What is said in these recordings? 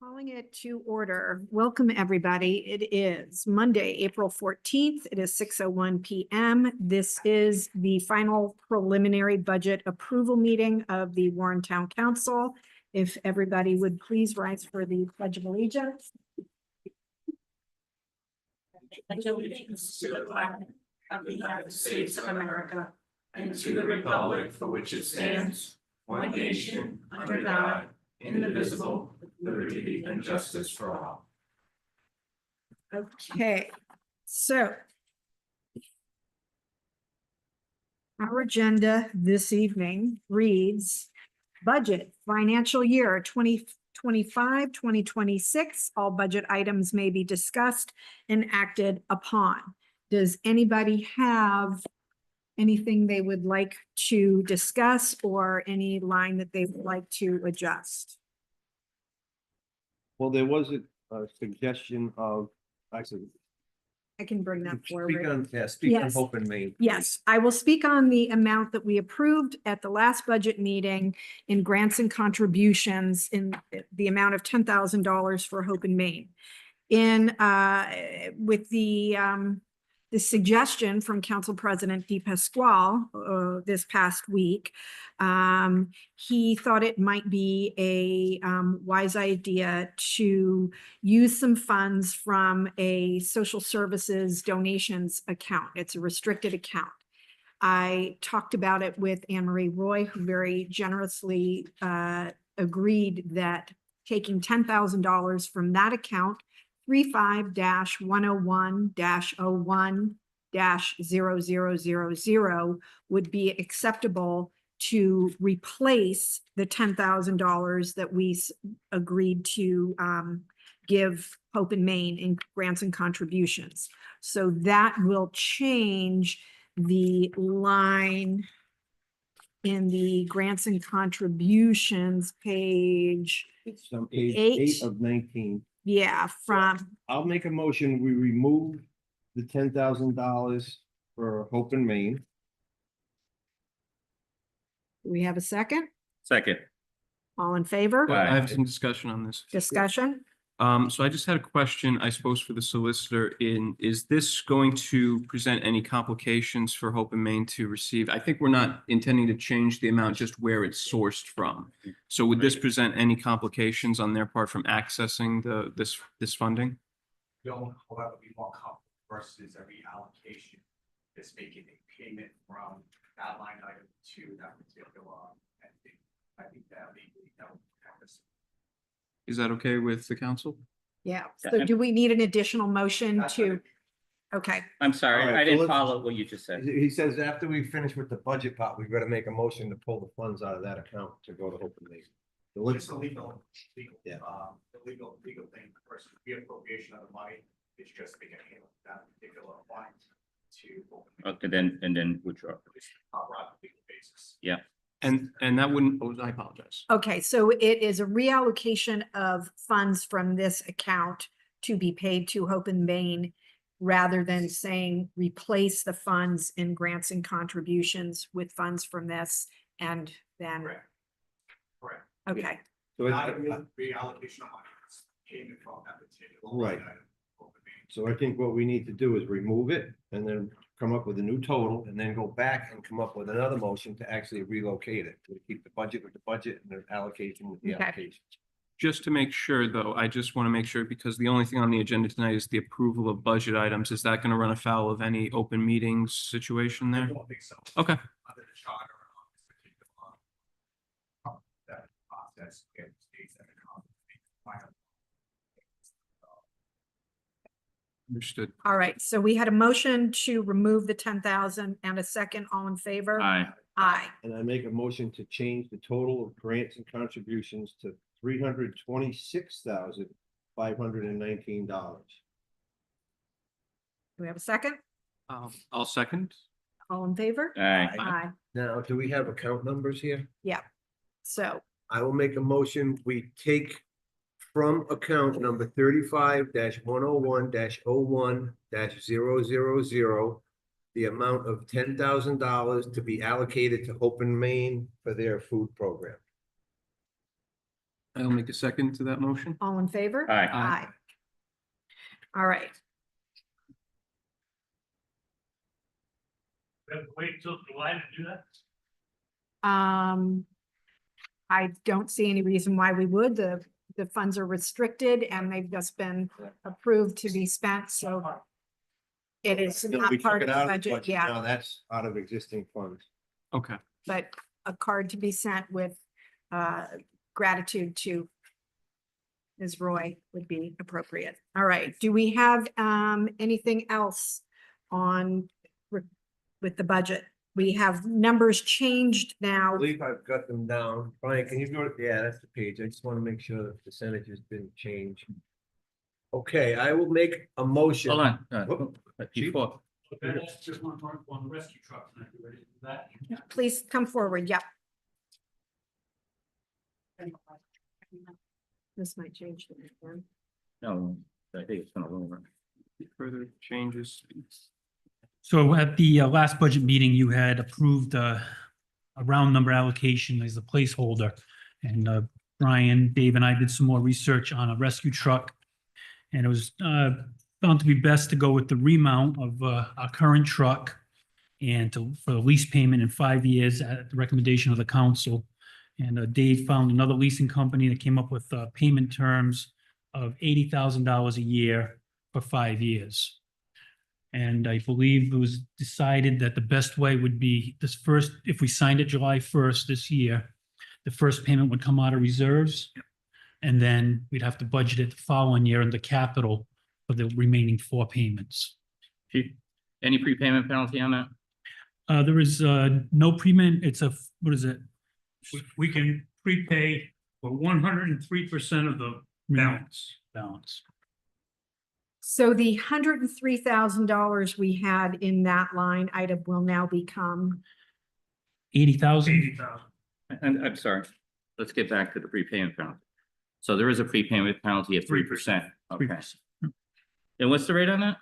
Calling it to order. Welcome, everybody. It is Monday, April 14th. It is 6:01 p.m. This is the final preliminary budget approval meeting of the Warren Town Council. If everybody would please rise for the Pledge of Allegiance. Pledge allegiance to the flag of the United States of America and to the republic for which it stands, one nation, under God, indivisible, with liberty and justice for all. Okay, so our agenda this evening reads budget financial year 2025-2026. All budget items may be discussed and acted upon. Does anybody have anything they would like to discuss or any line that they would like to adjust? Well, there was a suggestion of, actually. I can bring that Speak forward. on, speak on Yes. Hope and Main. Yes, I will speak on the amount that we approved at the last budget meeting in grants and contributions in the amount of $10,000 for Hope and Main. With the suggestion from Council President DePasquale this past week, he thought it might be a wise idea to use some funds from a social services donations account. It's a restricted account. I talked about it with Anne Marie Roy, who very generously agreed that taking $10,000 from that account, 35-101-01-0000 would be acceptable to replace the $10,000 that we agreed to give Hope and Main in grants and contributions. So that will change the line in the grants and contributions page. It's on page 8 of 19. Yeah, from, I'll make a motion, we remove the $10,000 for Hope and Main. do we have a second? Second. All in favor? Aye. I have some discussion on this. Discussion? So I just had a question, I suppose, for the solicitor is this going to present any complications for Hope and Main to receive? I think we're not intending to change the amount, just where it's sourced from. So would this present any complications on their part from accessing this funding? Don't, however, be more comfortable versus a reallocation, just making a payment from that line item to that particular entity. I think that legally, that would protect us. Is that okay with the council? Yeah, so do we need an additional motion to, okay, I'm sorry, All right, I so didn't let's- follow what you just said. He says after we finish with the budget part, we've got to make a motion to pull the funds out of that account to go to Hope and Main. So let's, Just a legal, Yeah. the legal thing versus reappropriation of the money, it's just making a handle that particular line to. Okay, and then withdraw. Cover on a legal basis. And that wouldn't, oh, I apologize. okay, so it is a reallocation of funds from this account to be paid to Hope and Main rather than saying replace the funds in grants and contributions with funds from this and then, Correct. Correct. okay, so Not a I- reallocation of money, it's payment from that particular. Right. line item, open meeting. so I think what we need to do is remove it and then come up with a new total and then go back and come up with another motion to actually relocate it. To keep the budget with the budget and the allocation with the Okay. allocation. Just to make sure, though, I just want to make sure, because the only thing on the agenda tonight is the approval of budget items. Is that going to run afoul of any open meetings situation I there? don't think so. Okay. Under the charter on this particular, that process, it states that it comes. Understood. all right, so we had a motion to remove the 10,000 and a second, all in favor? Aye. Aye. And I make a motion to change the total of grants and contributions to $326,519. Do we have a second? I'll second. All in favor? Aye. Aye. Now, do we have account numbers here? So, I will make a motion, we take from account number 35-101-01-000, the amount of $10,000 to be allocated to Hope and Main for their food program. I'll make a second to that motion. All in favor? Aye. Aye. All right. We have to wait until July to do that? I don't see any reason why we would. The funds are restricted and they've just been approved to be spent, so it is We not took part it of the out of the budget, budget. yeah, Now that's out of existing funds. Okay. but a card to be sent with gratitude to Ms. Roy would be appropriate. All right, do we have anything else on with the budget? We have numbers changed I now. believe I've got them down. Brian, can you go, yeah, that's the page. I just want to make sure the percentage has been changed. Okay, I will make a motion. Hold on, Whoop. before, Okay, that's just one part on the rescue truck, and I do ready to do that. Please come forward, yep. This might change the again. no, I think it's gonna lower. Further changes. So at the last budget meeting, you had approved a round number allocation as a placeholder. And Brian, Dave and I did some more research on a rescue truck. And it was found to be best to go with the remount of our current truck and for the lease payment in 5 years at the recommendation of the council. And Dave found another leasing company that came up with payment terms of $80,000 a year for 5 years. And I believe it was decided that the best way would be this first, if we signed it July 1st this year, the first payment would come out of reserves. And then we'd have to budget it the following year in the capital for the remaining 4 payments. Any prepayment penalty on that? There is no prepayment. It's a, what is it? We can prepay for 103% of the Balance. So the $103,000 we had in that line item will now become, 80,000. 80,000. And I'm sorry, let's get back to the prepayment penalty. So there is a prepayment penalty of 3%. Okay. 3%. And what's the rate on that?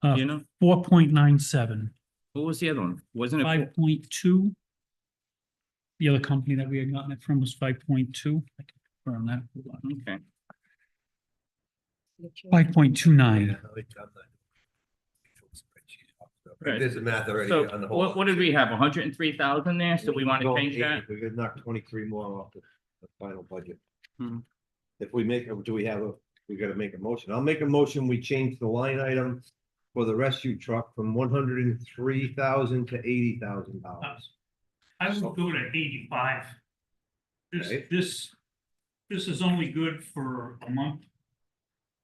Uh, You know, 4.97, what was the other one? Wasn't it? 5.2. The other company that we had gotten it from was 5.2. I can confirm that. Hold on. Okay, 5.29. Right. There's the math already so on the whole. what did we have? 103,000 there? So we want to Go change 80. that? We're gonna knock 23 more off the final budget. Hmm. If we make, do we have we gotta make a motion. I'll make a motion. We change the line item for the rescue truck from 103,000 to $80,000. I would go to 85. Okay. This is only good for a month.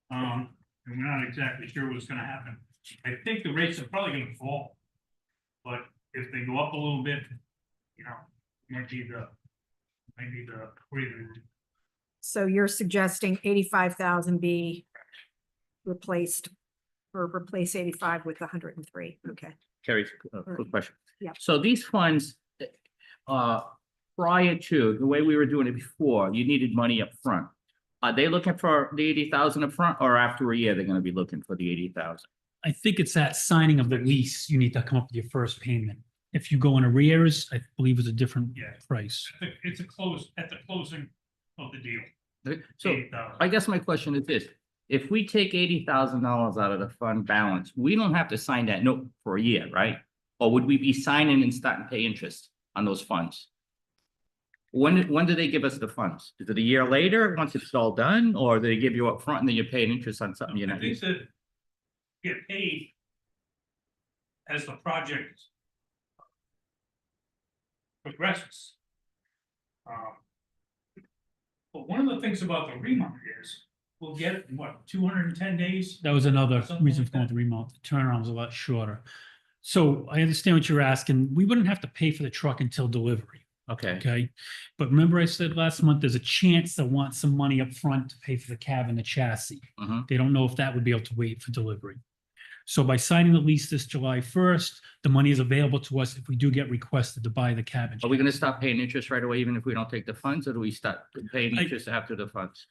And we're not exactly sure what's gonna happen. I think the rates are probably gonna fall. But if they go up a little bit, you know, might be the breathing room. so you're suggesting 85,000 be replaced or replace 85 with 103, okay. Carrie, quick question. Yeah. So these funds, prior to the way we were doing it before, you needed money up front. Are they looking for the 80,000 up front, or after a year, they're gonna be looking for the 80,000? I think it's that signing of the lease, you need to come up with your first payment. If you go in arrears, I believe it's a different Yeah. price. It's at the closing of the deal. So 80,000. I guess my question is this, if we take $80,000 out of the fund balance, we don't have to sign that note for a year, right? Or would we be signing and starting to pay interest on those funds? When do they give us the funds? Is it a year later, once it's all done, or do they give you up front and then you're paying interest on something you're I not think using? that get paid as the project progresses. But one of the things about the remount is, we'll get, what, 210 days? That was another Something reason like for going that. to remount. The turnaround was a lot shorter. So I understand what you're asking. We wouldn't have to pay for the truck until delivery, Okay, okay? But remember I said last month, there's a chance they'll want some money up front to pay for the cab and the chassis. mhm. They don't know if that would be able to wait for delivery. So by signing the lease this July 1st, the money is available to us if we do get requested to buy the cab and Are we gonna chassis. stop paying interest right away, even if we don't take the funds, or do we start paying I- interest after the funds?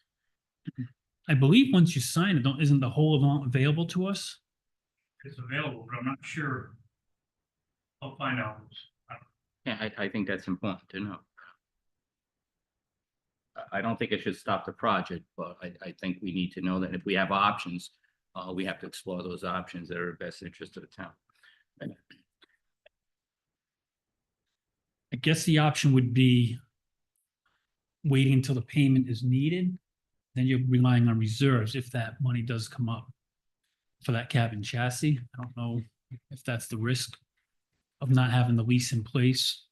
I believe once you sign it, isn't the whole amount available to us? It's available, but I'm not sure. I'll find out. Yeah, I think that's important to know. I don't think it should stop the project, but I think we need to know that if we have options, we have to explore those options that are in best interest of the town. I guess the option would be waiting until the payment is needed. Then you're relying on reserves if that money does come up for that cabin chassis. I don't know if that's the risk of not having the lease in place.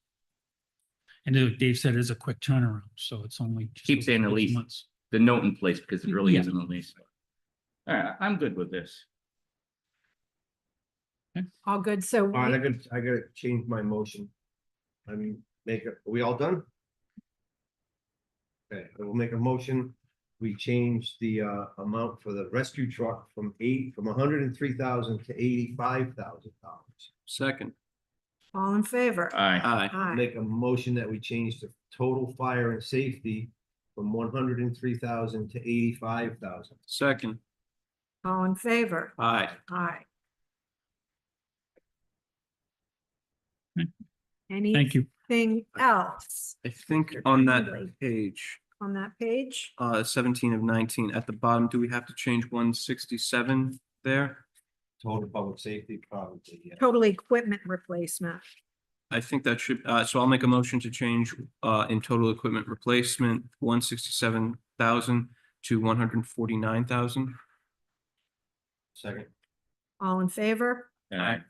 And like Dave said, it's a quick turnaround, so it's only. just Keep saying the 6 lease. months. The note in place, because it really Yeah. isn't a lease. All right, I'm good with this. All good, so. All right, I gotta change my motion. I mean, are we all done? Okay, I will make a motion. We change the amount for the rescue truck from $103,000 to $85,000. Second. All in favor? Aye. Aye. Aye. Make a motion that we change the total fire and safety from 103,000 to 85,000. Second. All in favor? Aye. Aye. Okay. Thank you. Anything else I think on that Kindly. page, on that page? 17 of 19 at the bottom, do we have to change 167 there? Total public safety, probably, yeah. Total equipment replacement. I think that should, so I'll make a motion to change in total equipment replacement, 167,000 to 149,000. Second. All in favor? Aye.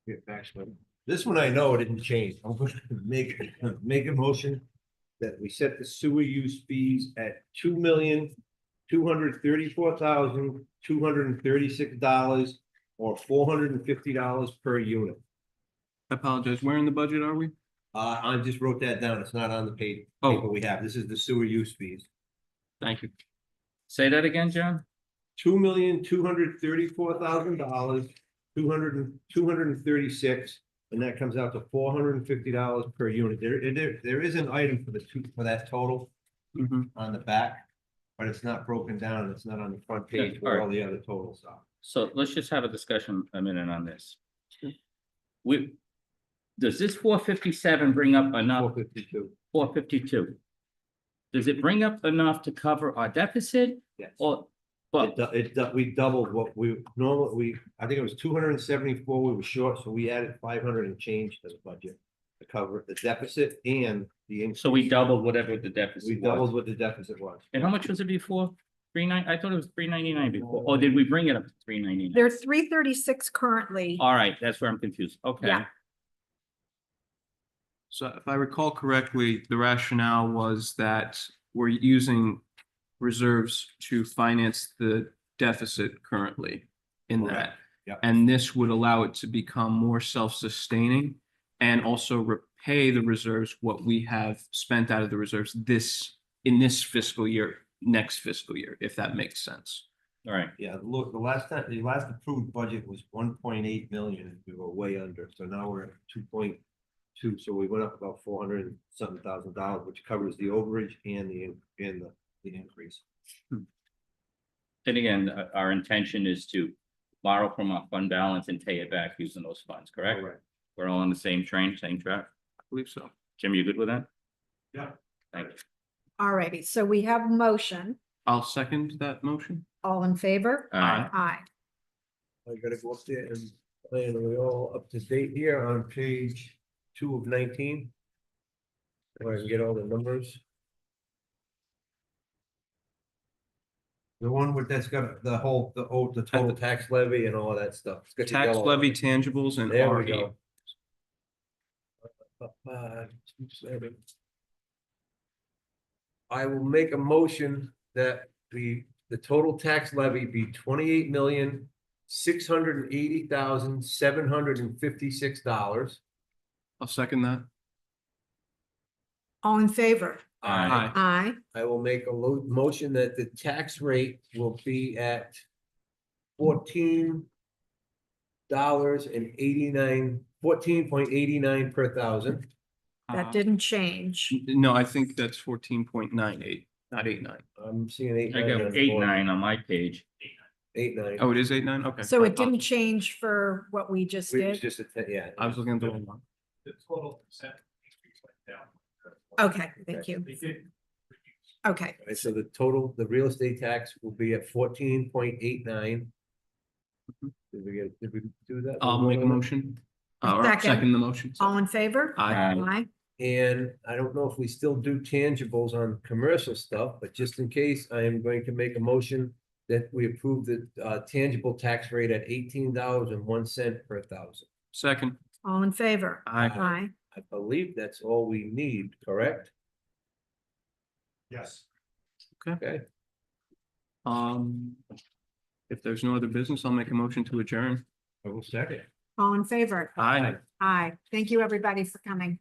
Get back to it. This one I know it didn't change. I'm going to make a motion that we set the sewer use fees at $2,234,236 or $450 per unit. I apologize. Where in the budget are we? I just wrote that down. It's not on the paper Oh. we have. This is the sewer use fees. Thank you. Say that again, John? $2,234,000, 236, and that comes out to $450 per unit. There is an item for that total Mhm. on the back, but it's not broken down. It's not on the front page Yeah, where all alright. the other totals are. So let's just have a discussion a minute on this. Does this 457 bring up enough, 452. 452? Does it bring up enough to cover our deficit Yes. or, but, We doubled what we normally, I think it was 274 we were short, so we added 500 and change to the budget to cover the deficit and the increase. so we doubled whatever the deficit We doubled was. what the deficit was. And how much was it before? 39, I thought it was 399 before. Or did we bring it up to 399? There's 336 currently. All right, that's where I'm confused. Okay. Yeah. So if I recall correctly, the rationale was that we're using reserves to finance the deficit currently in that. Correct. Yep. And this would allow it to become more self-sustaining and also repay the reserves, what we have spent out of the reserves in this fiscal year, next fiscal year, if that makes sense. All right. Yeah, look, the last approved budget was 1.8 million, and we were way under, so now we're at 2.2, so we went up about 400 and something $1,000, which covers the overage and the increase. And again, our intention is to borrow from our fund balance and pay it back using those funds, correct? Correct. We're all on the same train, same track. I believe so. Jim, you good with that? Yeah. Thank you. All righty, so we have a motion. I'll second that motion. All in favor? Aye. Aye. I gotta go up there and plan, are we all up to date here on page 2 of 19? Where I can get all the numbers. The one that's got the total tax levy and all of that stuff. It's got the Tax yellow- levy tangibles and There we RE. go. 27. I will make a motion that the total tax levy be $28,680,756. I'll second that. All in favor? Aye. Aye. I will make a motion that the tax rate will be at $14.89 per thousand. That didn't change. No, I think that's 14.98, not 89. I'm seeing eight. I got 8, 9 on my page. 8-9. Oh, it is 8-9? Okay. So it didn't change for what we just We was did? just, yeah. I was looking at the wrong one. The total percent increase went down. Okay, thank you. They did. Okay, Right, so the total, the real estate tax will be at 14.89. Did we do that? I'll make a motion. Or Second. second the motion. all in favor? Aye. Aye. And I don't know if we still do tangibles on commercial stuff, but just in case, I am going to make a motion that we approve the tangible tax rate at $18.01 per thousand. Second. All in favor? Aye. Aye. I believe that's all we need, correct? Yes. Okay, If there's no other business, I'll make a motion to adjourn. I will second. All in favor? Aye. Aye. Thank you, everybody, for coming.